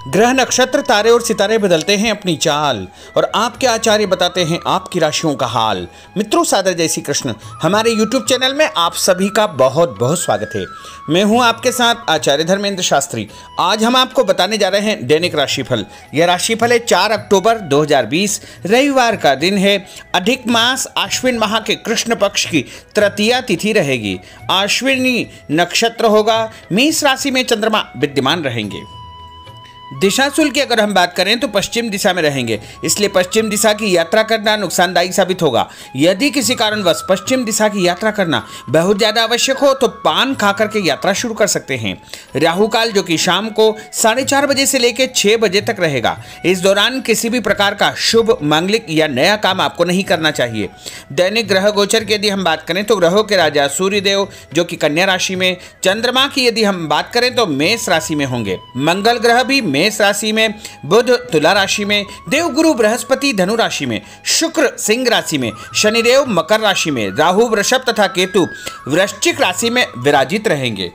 ग्रह नक्षत्र तारे और सितारे बदलते हैं अपनी चाल और आपके आचार्य बताते हैं आपकी राशियों का हाल। मित्रों, सादर जय श्री कृष्ण। हमारे YouTube चैनल में आप सभी का बहुत बहुत स्वागत है। मैं हूं आपके साथ आचार्य धर्मेंद्र शास्त्री। आज हम आपको बताने जा रहे हैं दैनिक राशिफल। यह राशिफल है 4 अक्टूबर 2020 रविवार का दिन है। अधिक मास आश्विन माह के कृष्ण पक्ष की तृतीया तिथि रहेगी। आश्विनी नक्षत्र होगा। मेष राशि में चंद्रमा विद्यमान रहेंगे। दिशाशूल की अगर हम बात करें तो पश्चिम दिशा में रहेंगे, इसलिए पश्चिम दिशा की यात्रा करना नुकसानदायी साबित होगा। यदि किसी कारणवश पश्चिम दिशा की यात्रा करना बहुत ज़्यादा आवश्यक हो तो पान खा करके यात्रा शुरू कर सकते हैं। राहु काल जो कि शाम को 4:30 बजे से लेकर 6 बजे तक रहेगा। इस दौरान किसी भी प्रकार का शुभ, मांगलिक या नया काम आपको नहीं करना चाहिए। दैनिक ग्रह गोचर की यदि हम बात करें तो ग्रहों के राजा सूर्यदेव जो कि कन्या राशि में, चंद्रमा की यदि हम बात करें तो मेष राशि में होंगे। मंगल ग्रह भी मेष राशि में, बुध तुला राशि में, देवगुरु बृहस्पति धनु राशि में, शुक्र सिंह राशि में, शनिदेव मकर राशि में, राहु वृषभ तथा केतु वृश्चिक राशि में विराजित रहेंगे।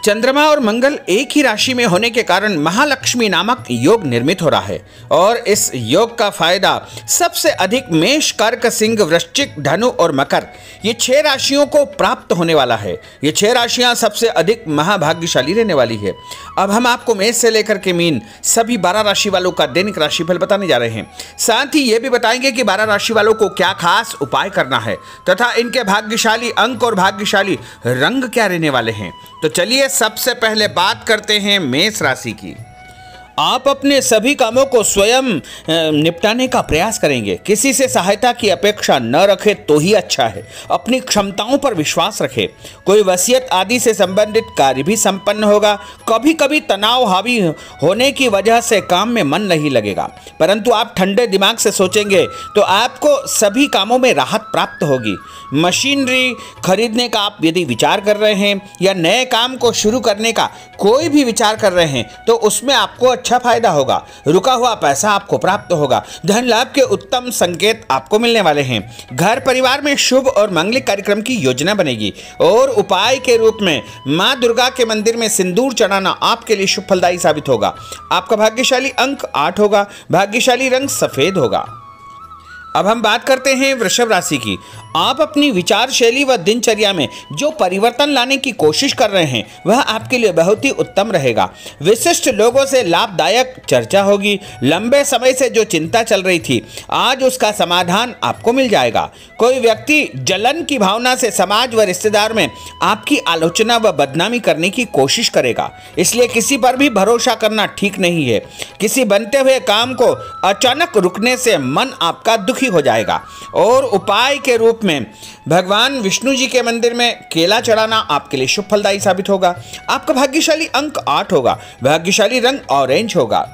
चंद्रमा और मंगल एक ही राशि में होने के कारण महालक्ष्मी नामक योग निर्मित हो रहा है और इस योग का फायदा सबसे अधिक मेष, कर्क, सिंह, वृश्चिक, धनु और मकर, ये 6 राशियों को प्राप्त होने वाला है। ये 6 राशियां सबसे अधिक महाभाग्यशाली रहने वाली है। अब हम आपको मेष से लेकर के मीन सभी 12 राशि वालों का दैनिक राशिफल बताने जा रहे हैं। साथ ही ये भी बताएंगे कि 12 राशि वालों को क्या खास उपाय करना है तथा इनके भाग्यशाली अंक और भाग्यशाली रंग क्या रहने वाले हैं। तो चलिए सबसे पहले बात करते हैं मेष राशि की। आप अपने सभी कामों को स्वयं निपटाने का प्रयास करेंगे। किसी से सहायता की अपेक्षा न रखें तो ही अच्छा है। अपनी क्षमताओं पर विश्वास रखें। कोई वसीयत आदि से संबंधित कार्य भी संपन्न होगा। कभी कभी तनाव हावी होने की वजह से काम में मन नहीं लगेगा, परंतु आप ठंडे दिमाग से सोचेंगे तो आपको सभी कामों में राहत प्राप्त होगी। मशीनरी खरीदने का आप यदि विचार कर रहे हैं या नए काम को शुरू करने का कोई भी विचार कर रहे हैं तो उसमें आपको अच्छा फायदा होगा। रुका हुआ पैसा आपको प्राप्त होगा। धन लाभ के उत्तम संकेत आपको मिलने वाले हैं। घर परिवार में शुभ और मांगलिक कार्यक्रम की योजना बनेगी और उपाय के रूप में मां दुर्गा के मंदिर में सिंदूर चढ़ाना आपके लिए शुभ फलदायी साबित होगा। आपका भाग्यशाली अंक 8 होगा। भाग्यशाली रंग सफेद होगा। अब हम बात करते हैं वृषभ राशि की। आप अपनी विचार शैली व दिनचर्या में जो परिवर्तन लाने की कोशिश कर रहे हैं वह आपके लिए बहुत ही उत्तम रहेगा। विशिष्ट लोगों से लाभदायक चर्चा होगी। लंबे समय से जो चिंता चल रही थी आज उसका समाधान आपको मिल जाएगा। कोई व्यक्ति जलन की भावना से समाज व रिश्तेदार में आपकी आलोचना व बदनामी करने की कोशिश करेगा, इसलिए किसी पर भी भरोसा करना ठीक नहीं है। किसी बनते हुए काम को अचानक रुकने से मन आपका दुखी हो जाएगा और उपाय के रूप में भगवान विष्णु जी के मंदिर में केला चढ़ाना आपके लिए शुभ फलदायी साबित होगा। आपका भाग्यशाली अंक 8 होगा। भाग्यशाली रंग ऑरेंज होगा।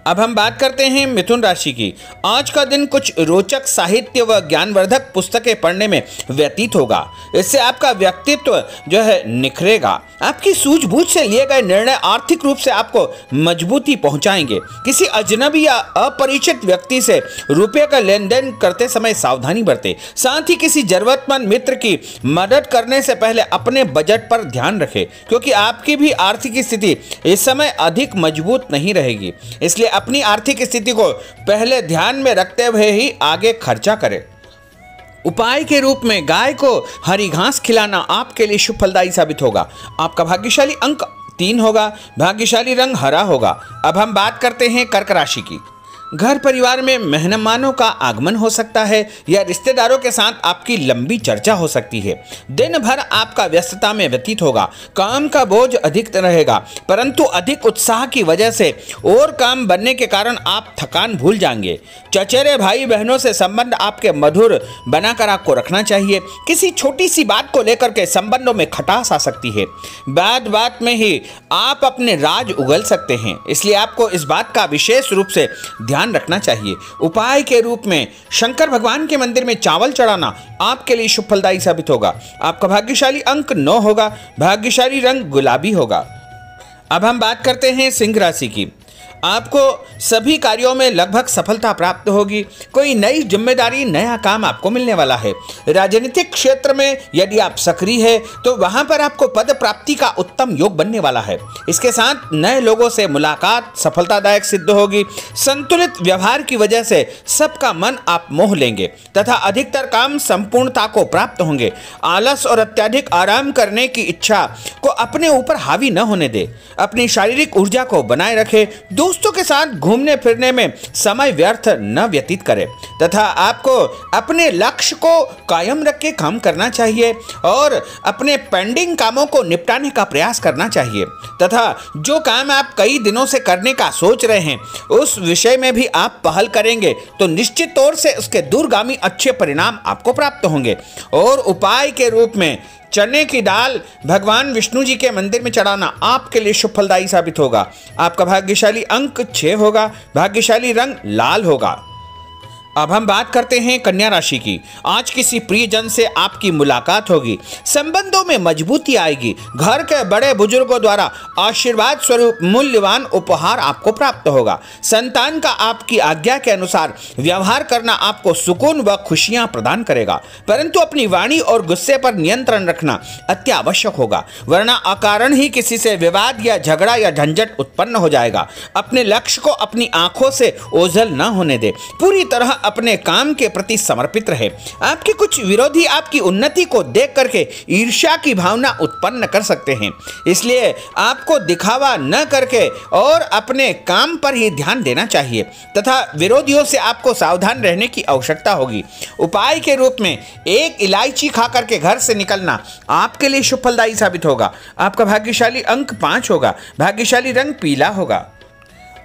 अब हम बात करते हैं मिथुन राशि की। आज का दिन कुछ रोचक साहित्य व ज्ञानवर्धक पुस्तकें पढ़ने में व्यतीत होगा। इससे आपका व्यक्तित्व जो है निखरेगा। आपकी सूझबूझ से लिए गए निर्णय आर्थिक रूप से आपको मजबूती पहुंचाएंगे। किसी अजनबी या अपरिचित व्यक्ति से रुपये का लेन देन करते समय सावधानी बरतें। साथ ही किसी जरूरतमंद मित्र की मदद करने से पहले अपने बजट पर ध्यान रखें, क्योंकि आपकी भी आर्थिक स्थिति इस समय अधिक मजबूत नहीं रहेगी। इसलिए अपनी आर्थिक स्थिति को पहले ध्यान में रखते हुए ही आगे खर्चा करें। उपाय के रूप में गाय को हरी घास खिलाना आपके लिए शुभ फलदायी साबित होगा। आपका भाग्यशाली अंक 3 होगा। भाग्यशाली रंग हरा होगा। अब हम बात करते हैं कर्क राशि की। घर परिवार में मेहमानों का आगमन हो सकता है या रिश्तेदारों के साथ आपकी लंबी चर्चा हो सकती है। दिन भर आपका व्यस्तता में व्यतीत होगा। काम का बोझ अधिक रहेगा, परंतु अधिक उत्साह की वजह से और काम बनने के कारण आप थकान भूल जाएंगे। चचेरे भाई बहनों से संबंध आपके मधुर बनाकर आपको रखना चाहिए। किसी छोटी सी बात को लेकर के संबंधों में खटास आ सकती है। बात बात में ही आप अपने राज उगल सकते हैं, इसलिए आपको इस बात का विशेष रूप से ध्यान रखना चाहिए। उपाय के रूप में शंकर भगवान के मंदिर में चावल चढ़ाना आपके लिए शुभ फलदायी साबित होगा। आपका भाग्यशाली अंक 9 होगा। भाग्यशाली रंग गुलाबी होगा। अब हम बात करते हैं सिंह राशि की। आपको सभी कार्यों में लगभग सफलता प्राप्त होगी। कोई नई जिम्मेदारी, नया काम आपको मिलने वाला है। राजनीतिक क्षेत्र में यदि आप सक्रिय है तो वहां पर आपको पद प्राप्ति का उत्तम योग बनने वाला है। इसके साथ नए लोगों से मुलाकात सफलतादायक सिद्ध होगी। संतुलित व्यवहार की वजह से सबका मन आप मोह लेंगे तथा अधिकतर काम संपूर्णता को प्राप्त होंगे। आलस और अत्यधिक आराम करने की इच्छा को अपने ऊपर हावी न होने दे। अपनी शारीरिक ऊर्जा को बनाए रखे। दोस्तों के साथ घूमने फिरने में समय व्यर्थ न व्यतीत करें तथा आपको अपने लक्ष्य को कायम रख के काम करना चाहिए और अपने पेंडिंग कामों को निपटाने का प्रयास करना चाहिए तथा जो काम आप कई दिनों से करने का सोच रहे हैं उस विषय में भी आप पहल करेंगे तो निश्चित तौर से उसके दूरगामी अच्छे परिणाम आपको प्राप्त होंगे। और उपाय के रूप में चने की दाल भगवान विष्णु जी के मंदिर में चढ़ाना आपके लिए शुभ फलदायी साबित होगा। आपका भाग्यशाली अंक 6 होगा। भाग्यशाली रंग लाल होगा। अब हम बात करते हैं कन्या राशि की। आज किसी प्रियजन से आपकी मुलाकात होगी। संबंधों में मजबूती आएगी। घर के बड़े बुजुर्गों द्वारा आशीर्वाद स्वरूप मूल्यवान उपहार आपको प्राप्त होगा। संतान का आपकी आज्ञा के अनुसार व्यवहार करना आपको सुकून व खुशियां प्रदान करेगा, परंतु अपनी वाणी और गुस्से पर नियंत्रण रखना अति आवश्यक होगा, वरना अकारण ही किसी से विवाद या झगड़ा या झंझट उत्पन्न हो जाएगा। अपने लक्ष्य को अपनी आंखों से ओझल न होने दे। पूरी तरह अपने काम के प्रति समर्पित रहे। आपके कुछ विरोधी आपकी उन्नति को देख करके ईर्ष्या की भावना उत्पन्न कर सकते हैं, इसलिए आपको दिखावा न करके और अपने काम पर ही ध्यान देना चाहिए तथा विरोधियों से आपको सावधान रहने की आवश्यकता होगी। उपाय के रूप में एक इलायची खा करके घर से निकलना आपके लिए शुभ फलदायी साबित होगा। आपका भाग्यशाली अंक 5 होगा। भाग्यशाली रंग पीला होगा।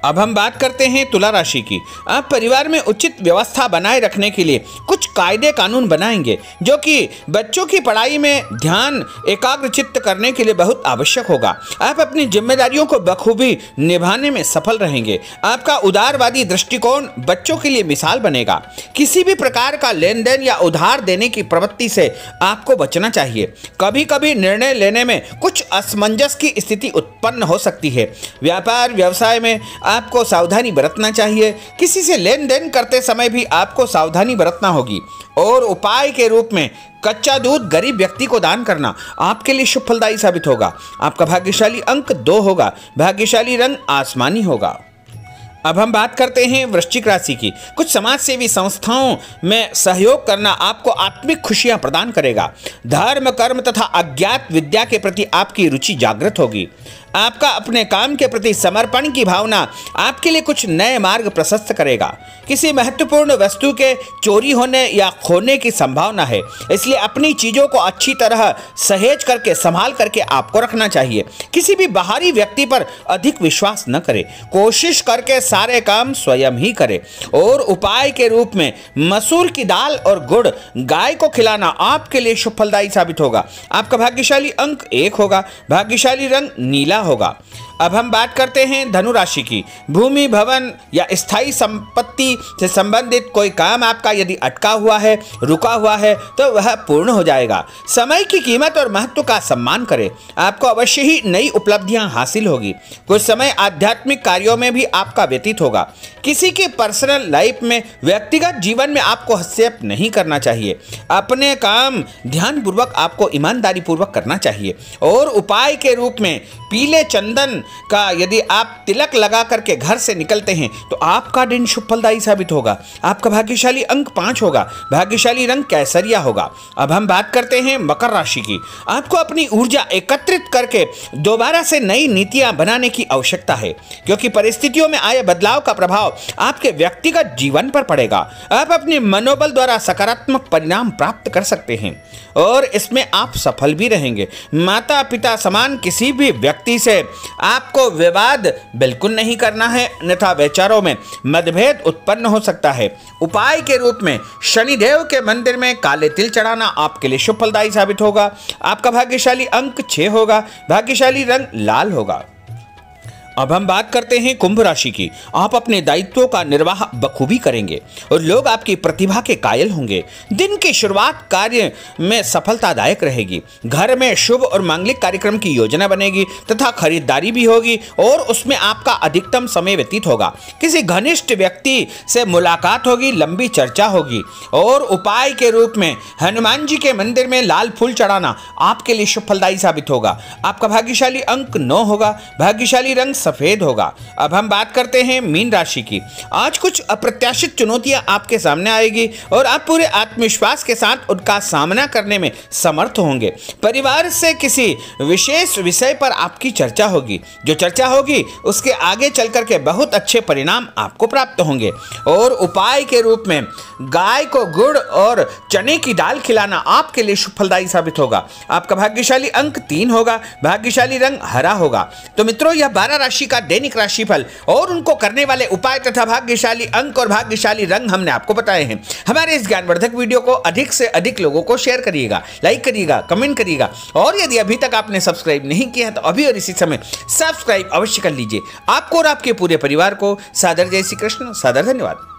अब हम बात करते हैं तुला राशि की। आप परिवार में उचित व्यवस्था बनाए रखने के लिए कुछ कायदे कानून बनाएंगे जो कि बच्चों की पढ़ाई में ध्यान एकाग्रचित्त करने के लिए बहुत आवश्यक होगा। आप अपनी जिम्मेदारियों को बखूबी निभाने में सफल रहेंगे। आपका उदारवादी दृष्टिकोण बच्चों के लिए मिसाल बनेगा। किसी भी प्रकार का लेन देन या उधार देने की प्रवृत्ति से आपको बचना चाहिए। कभी कभी निर्णय लेने में कुछ असमंजस की स्थिति उत्पन्न हो सकती है। व्यापार व्यवसाय में आपको सावधानी बरतना चाहिए। किसी से लेन देन करते समय भी आपको सावधानी बरतना होगी। और उपाय के रूप में कच्चा दूध गरीब व्यक्ति को दान करना आपके लिए शुभ फलदायी साबित होगा। आपका भाग्यशाली अंक 2 होगा। भाग्यशाली रंग आसमानी होगा। अब हम बात करते हैं वृश्चिक राशि की। कुछ समाज सेवी संस्थाओं में सहयोग करना आपको आत्मिक खुशियां प्रदान करेगा। धर्म कर्म तथा अज्ञात विद्या के प्रति आपकी रुचि जागृत होगी। आपका अपने काम के प्रति समर्पण की भावना आपके लिए कुछ नए मार्ग प्रशस्त करेगा। किसी महत्वपूर्ण वस्तु के चोरी होने या खोने की संभावना है, इसलिए अपनी चीजों को अच्छी तरह सहेज करके संभाल करके आपको रखना चाहिए। किसी भी बाहरी व्यक्ति पर अधिक विश्वास न करें। कोशिश करके सारे काम स्वयं ही करें। और उपाय के रूप में मसूर की दाल और गुड़ गाय को खिलाना आपके लिए शुभ फलदायी साबित होगा। आपका भाग्यशाली अंक 1 होगा। भाग्यशाली रंग नीला होगा। अब हम बात करते हैं धनु राशि की। भूमि भवन या स्थायी संपत्ति से संबंधित कोई काम आपका यदि अटका हुआ है, रुका हुआ है, तो वह पूर्ण हो जाएगा। समय की कीमत और महत्व का सम्मान करें। आपको अवश्य ही नई उपलब्धियां हासिल होगी। कुछ समय आध्यात्मिक कार्यों में भी आपका व्यतीत होगा। किसी के पर्सनल लाइफ में, व्यक्तिगत जीवन में आपको हस्तक्षेप नहीं करना चाहिए। अपने काम ध्यानपूर्वक आपको ईमानदारी पूर्वक करना चाहिए। और उपाय के रूप में पीले चंदन का यदि आप तिलक लगा करके घर से निकलते हैं तो आपका दिन शुभ फलदायी साबित होगा। आपका भाग्यशाली अंक 5 होगा। भाग्यशाली रंग केसरिया होगा। अब हम बात करते हैं मकर राशि की। आपको अपनी ऊर्जा एकत्रित करके दोबारा से नई नीतियां बनाने की आवश्यकता है, क्योंकि परिस्थितियों में आए बदलाव का प्रभाव आपके व्यक्तिगत जीवन पर पड़ेगा। आप अपने मनोबल द्वारा सकारात्मक परिणाम प्राप्त कर सकते हैं और इसमें आप सफल भी रहेंगे। माता पिता समान किसी भी व्यक्ति से आपको विवाद बिल्कुल नहीं करना है, अन्यथा विचारों में मतभेद उत्पन्न हो सकता है। उपाय के रूप में शनिदेव के मंदिर में काले तिल चढ़ाना आपके लिए शुभ फलदायी साबित होगा। आपका भाग्यशाली अंक 6 होगा। भाग्यशाली रंग लाल होगा। अब हम बात करते हैं कुंभ राशि की। आप अपने दायित्वों का निर्वाह बखूबी करेंगे और लोग आपकी प्रतिभा के कायल होंगे। दिन की शुरुआत कार्य में सफलतादायक रहेगी। घर में शुभ और मांगलिक कार्यक्रम की योजना बनेगी तथा खरीदारी भी होगी और उसमें आपका अधिकतम समय व्यतीत होगा। किसी घनिष्ठ व्यक्ति से मुलाकात होगी, लंबी चर्चा होगी और उपाय के रूप में हनुमान जी के मंदिर में लाल फूल चढ़ाना आपके लिए शुभ फलदायी साबित होगा। आपका भाग्यशाली अंक 9 होगा। भाग्यशाली रंग सफेद होगा। अब हम बात करते हैं मीन राशि की। आज कुछ अप्रत्याशित चुनौतियां आपके सामने आएगी और आप पूरे आत्मविश्वास के साथ उनका सामना करने में समर्थ होंगे। परिवार से किसी विशेष विषय पर आपकी चर्चा होगी। जो चर्चा होगी उसके आगे चलकर के बहुत अच्छे परिणाम आपको प्राप्त होंगे और उपाय के रूप में गाय को गुड़ और चने की दाल खिलाना आपके लिए शुभ फलदायी साबित होगा। आपका भाग्यशाली अंक 3 होगा। भाग्यशाली रंग हरा होगा। तो मित्रों, यह 12 राशि का दैनिक राशिफल और उनको करने वाले उपाय तथा भाग्यशाली अंक और भाग्यशाली रंग हमने आपको बताए हैं। हमारे इस ज्ञानवर्धक वीडियो को अधिक से अधिक लोगों को शेयर करिएगा, लाइक करिएगा, कमेंट करिएगा और यदि अभी तक आपने सब्सक्राइब नहीं किया तो अभी और इसी समय सब्सक्राइब अवश्य कर लीजिए। आपको और आपके पूरे परिवार को सादर जय श्री कृष्ण, सादर धन्यवाद।